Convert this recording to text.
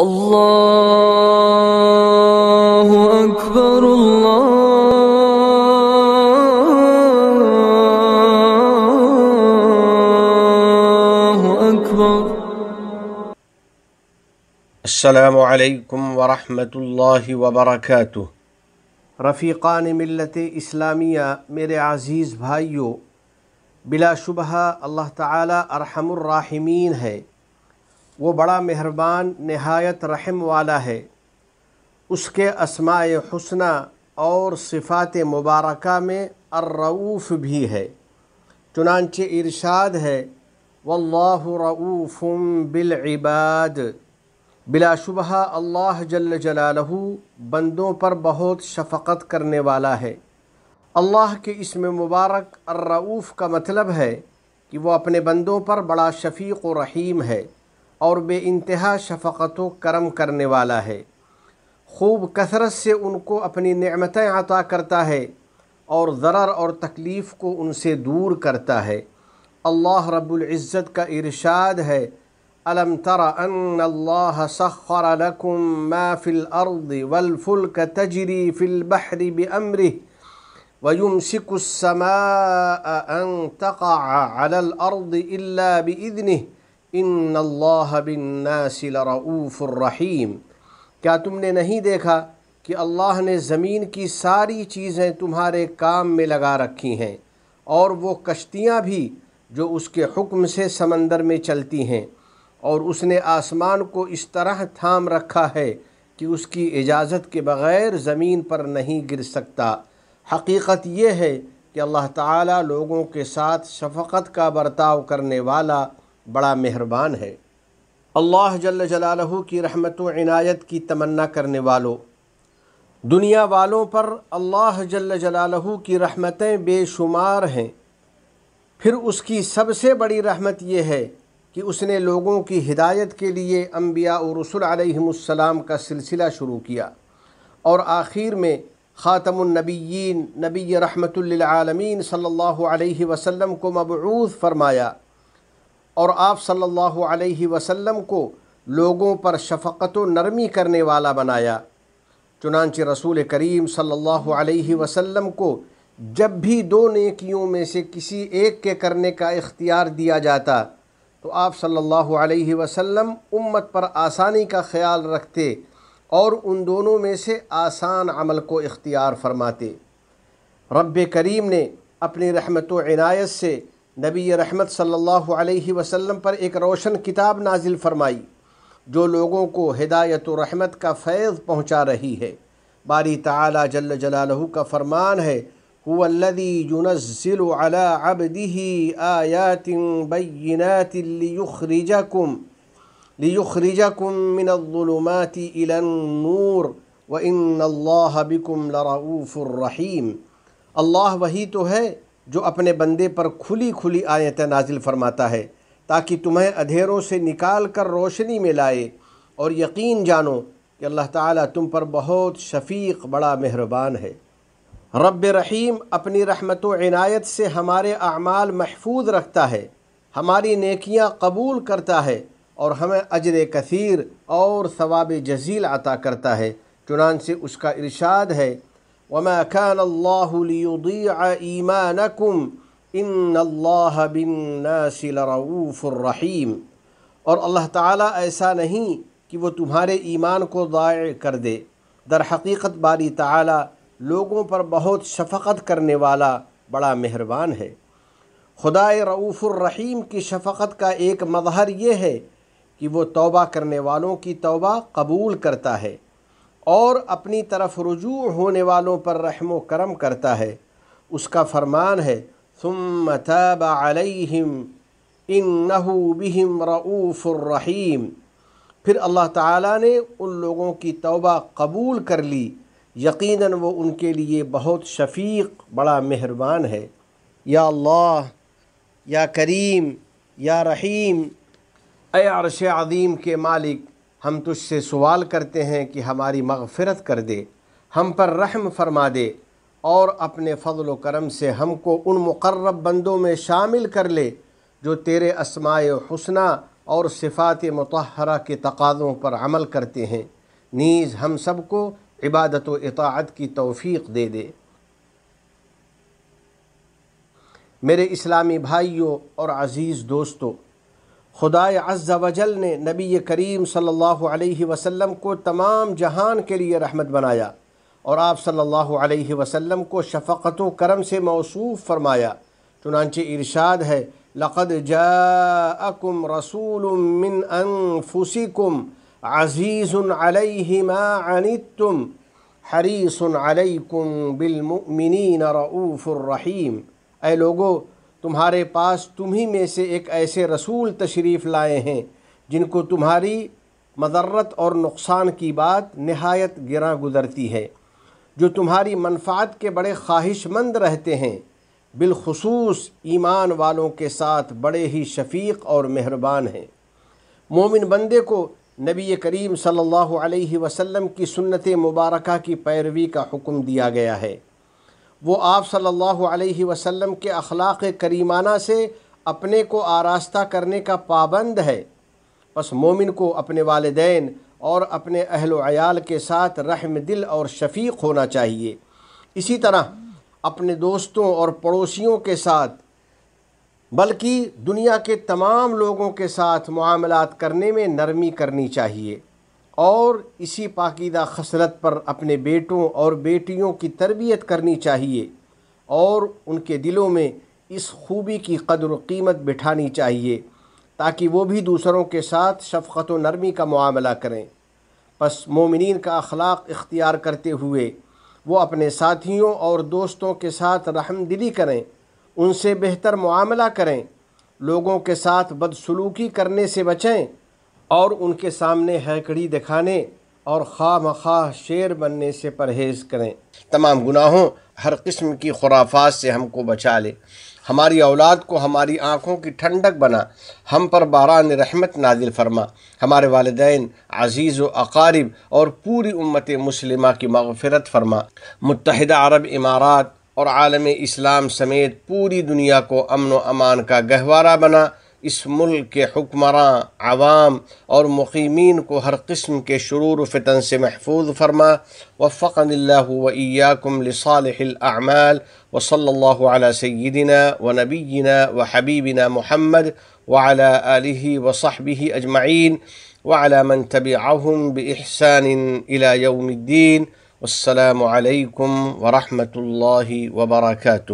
اللہ اکبر اللہ اکبر۔ السلام علیکم ورحمۃ اللہ وبرکاتہ۔ رفیقان ملت اسلامیہ، میرے عزیز بھائیوں، بلا شبہ اللہ تعالی ارحم الراحمین ہے، وہ بڑا مہربان نہایت رحم والا ہے۔ اس کے اسماء حسنی اور صفات مبارکہ میں الرؤوف بھی ہے، چنانچہ ارشاد ہے واللہ رؤوف بالعباد۔ بلا شبہ اللہ جل جلالہ بندوں پر بہت شفقت کرنے والا ہے۔ اللہ کے اسم مبارک الرؤوف کا مطلب ہے کہ وہ اپنے بندوں پر بڑا شفیق و رحیم ہے اور بے انتہا شفقت و کرم کرنے والا ہے۔ خوب کثرت سے ان کو اپنی نعمتیں عطا کرتا ہے اور ضرر اور تکلیف کو ان سے دور کرتا ہے۔ اللہ رب العزت کا ارشاد ہے أَلَمْ تَرَ أَنَّ اللَّهَ سَخَّرَ لَكُم مَّا فِي الْأَرْضِ وَالْفُلْكَ تَجْرِي فِي الْبَحْرِ بِأَمْرِهِ وَيُمْسِكُ السَّمَاءَ أَن تَقَعَ عَلَى الْأَرْضِ إِلَّا بِإِذْنِهِ إِنَّ اللَّهَ بِالنَّاسِ لَرَؤُوفٌ رَحِيمٌ۔ کیا تم نے نہیں دیکھا کہ اللہ نے زمین کی ساری چیزیں تمہارے کام میں لگا رکھی ہیں، اور وہ کشتیاں بھی جو اس کے حکم سے سمندر میں چلتی ہیں، اور اس نے آسمان کو اس طرح تھام رکھا ہے کہ اس کی اجازت کے بغیر زمین پر نہیں گر سکتا۔ حقیقت یہ ہے کہ اللہ تعالیٰ لوگوں کے ساتھ شفقت کا برتاؤ کرنے والا بڑا مہربان ہے۔ اللہ جل جلالہ کی رحمت و عنایت کی تمنا کرنے والوں، دنیا والوں پر اللہ جل جلالہ کی رحمتیں بے شمار ہیں۔ پھر اس کی سب سے بڑی رحمت یہ ہے کہ اس نے لوگوں کی ہدایت کے لیے انبیاء و رسل علیہم السلام کا سلسلہ شروع کیا، اور آخر میں خاتم النبیین نبی رحمت للعالمین صلی اللہ علیہ وسلم کو مبعوث فرمایا، اور آپ صلی اللہ علیہ وسلم کو لوگوں پر شفقت و نرمی کرنے والا بنایا۔ چنانچہ رسول کریم صلی اللہ علیہ وسلم کو جب بھی دو نیکیوں میں سے کسی ایک کے کرنے کا اختیار دیا جاتا تو آپ صلی اللہ علیہ وسلم امت پر آسانی کا خیال رکھتے اور ان دونوں میں سے آسان عمل کو اختیار فرماتے۔ رب کریم نے اپنی رحمت و عنایت سے نبی رحمت صلی اللہ علیہ وسلم پر ایک روشن کتاب نازل فرمائی جو لوگوں کو ہدایت و رحمت کا فیض پہنچا رہی ہے۔ باری تعالی جل جلالہ کا فرمان ہے هو الذی ينزل على عبده آیات بینات لیخرجکم من الظلمات الى النور وان اللہ بکم لرؤوف رحیم۔ اللہ وہی تو ہے جو اپنے بندے پر کھلی کھلی آیتیں نازل فرماتا ہے تاکہ تمہیں اندھیروں سے نکال کر روشنی میں لائے، اور یقین جانو کہ اللہ تعالیٰ تم پر بہت شفیق بڑا مہربان ہے۔ رب رحیم اپنی رحمت و عنایت سے ہمارے اعمال محفوظ رکھتا ہے، ہماری نیکیاں قبول کرتا ہے اور ہمیں اجر کثیر اور ثواب جزیل عطا کرتا ہے۔ چنانچہ اس کا ارشاد ہے وَمَا كَانَ اللَّهُ لِيُضِيعَ إِيمَانَكُمْ إِنَّ اللَّهَ بِالنَّاسِ لَرَؤُوفٌ رَحِيمٌ۔ اور اللہ تعالیٰ ایسا نہیں کہ وہ تمہارے ایمان کو ضائع کر دے، در حقیقت باری تعالیٰ لوگوں پر بہت شفقت کرنے والا بڑا مہربان ہے۔ خدائے رؤوف الرحیم کی شفقت کا ایک مظہر یہ ہے کہ وہ توبہ کرنے والوں کی توبہ قبول کرتا ہے اور اپنی طرف رجوع ہونے والوں پر رحم و کرم کرتا ہے۔ اس کا فرمان ہے ثم تاب علیہم انہ بہم رؤوف الرحیم۔ پھر اللہ تعالیٰ نے ان لوگوں کی توبہ قبول کر لی، یقیناً وہ ان کے لیے بہت شفیق بڑا مہربان ہے۔ یا اللہ، یا کریم، یا رحیم، اے عرش عظیم کے مالک، ہم تجھ سے سوال کرتے ہیں کہ ہماری مغفرت کر دے، ہم پر رحم فرما دے، اور اپنے فضل و کرم سے ہم کو ان مقرب بندوں میں شامل کر لے جو تیرے اسماء حسنی اور صفات مطہرہ کے تقاضوں پر عمل کرتے ہیں، نیز ہم سب کو عبادت و اطاعت کی توفیق دے دے۔ میرے اسلامی بھائیوں اور عزیز دوستو، خدائے عز و جل نے نبی کریم صلی اللہ علیہ وسلم کو تمام جہان کے لیے رحمت بنایا اور آپ صلی اللہ علیہ وسلم کو شفقت و کرم سے موصوف فرمایا۔ چنانچہ ارشاد ہے، لَقَدْ جَاءَكُمْ رَسُولٌ مِّنْ أَنفُسِكُمْ عَزِيزٌ عَلَيْهِ مَا عَنِتُّمْ حَرِيصٌ عَلَيْكُمْ بِالْمُؤْمِنِينَ رَءُوفٌ رَحِيمٌ۔ اے لوگو، تمہارے پاس تمہیں میں سے ایک ایسے رسول تشریف لائے ہیں جن کو تمہاری مضرت اور نقصان کی بات نہایت گراں گزرتی ہے، جو تمہاری منفعت کے بڑے خواہش مند رہتے ہیں، بالخصوص ایمان والوں کے ساتھ بڑے ہی شفیق اور مہربان ہیں۔ مومن بندے کو نبی کریم صلی اللہ علیہ وسلم کی سنت مبارکہ کی پیروی کا حکم دیا گیا ہے۔ وہ آپ صلی اللہ علیہ وسلم کے اخلاق کریمانہ سے اپنے کو آراستہ کرنے کا پابند ہے۔ پس مومن کو اپنے والدین اور اپنے اہل و عیال کے ساتھ رحم دل اور شفیق ہونا چاہیے۔ اسی طرح اپنے دوستوں اور پڑوسیوں کے ساتھ، بلکہ دنیا کے تمام لوگوں کے ساتھ معاملات کرنے میں نرمی کرنی چاہیے، اور اسی پاکیزہ خصلت پر اپنے بیٹوں اور بیٹیوں کی تربیت کرنی چاہیے اور ان کے دلوں میں اس خوبی کی قدر و قیمت بٹھانی چاہیے تاکہ وہ بھی دوسروں کے ساتھ شفقت و نرمی کا معاملہ کریں۔ پس مومنین کا اخلاق اختیار کرتے ہوئے وہ اپنے ساتھیوں اور دوستوں کے ساتھ رحم دلی کریں، ان سے بہتر معاملہ کریں، لوگوں کے ساتھ بدسلوکی کرنے سے بچیں اور ان کے سامنے ہیکڑی دکھانے اور خواہ مخواہ شیر بننے سے پرہیز کریں۔ تمام گناہوں، ہر قسم کی خرافات سے ہم کو بچا لے، ہماری اولاد کو ہماری آنکھوں کی ٹھنڈک بنا، ہم پر باران رحمت نازل فرما، ہمارے والدین، عزیز و اقارب اور پوری امت مسلمہ کی مغفرت فرما۔ متحدہ عرب امارات اور عالم اسلام سمیت پوری دنیا کو امن و امان کا گہوارہ بنا۔ اس ملک کے حکمراں، عوام اور مقیمین کو ہر قسم کے شرور و فتن سے محفوظ فرما۔ وفقنی اللہ و ایاکم لصالح الاعمال، وصلی اللہ علی سیدنا و نبینا و حبیبنا محمد وعلی آلہ وصحبہ اجمعین وعلی من تبعہم بإحسان الی یوم الدین۔ والسلام علیکم ورحمۃ اللہ وبرکاتہ۔